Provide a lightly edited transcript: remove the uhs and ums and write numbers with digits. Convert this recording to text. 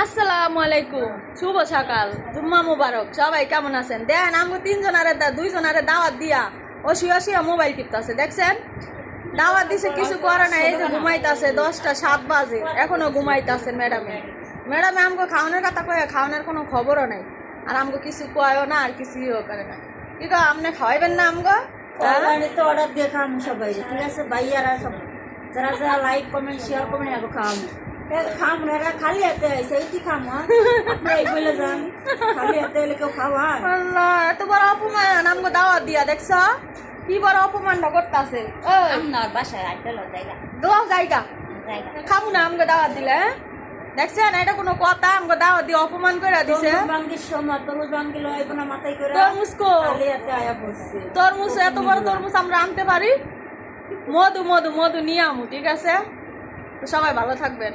আসসালামু আলাইকুম, শুভ সকাল, জুম্মা মুবারক। সবাই কেমন আছেন? দেখেন আমগো দুইজনারে দাওয়াত দিয়া অসিয়া মোবাইল টিপতেছে, দেখছেন? দাওয়াত দিছে, কিছু করে না। এই যে ঘুমাইতেছে, 10টা 7 বাজে, এখনো ঘুমাইতেছে। ম্যাডামে আমগো খাওয়ানোর কথা কয়ে, খাওয়ানোর কোনো খবরও নাই। আর আমগো কিছু কয়ও না, আর কিছু ইয়েও করে না। কি কো, আপনি খাওয়াইবেন না আমগো? তো অর্ডার দিয়ে খাওয়াবো সবাই, ঠিক আছে? ভাইয়ারা সব যারা যারা লাইক কমেন্ট শেয়ার করবেন এগো খাওয়াবো। খাম না, এরা খালি হাতে আইসে, এইটি খামো। আপনারা এই বলে যান, খালি হাতে এলে কেউ খাওয়া? আল্লাহ, এত বড় অপমান আমগো দাওয়াত দিয়া, দেখছ কি বড় অপমানটা করতেছে। আপনার বাসায় আইতেল জায়গা জায়গা খাবো না আমগো দাওয়াত দিলে, দেখছেন? এটা কোনো কথা? আমগো দাওয়াত দিয়ে অপমান করে দিছে। বাঙ্গির সময় তরমুজ বাঙ্গি লয় কোনো মাথায় করে তরমুজ কো, খালি হাতে আয়া বসছে। তরমুজ এত বড় তরমুজ আমরা আনতে পারি? মধু নিয়ে আমু, ঠিক আছে? তো সবাই ভালো থাকবেন।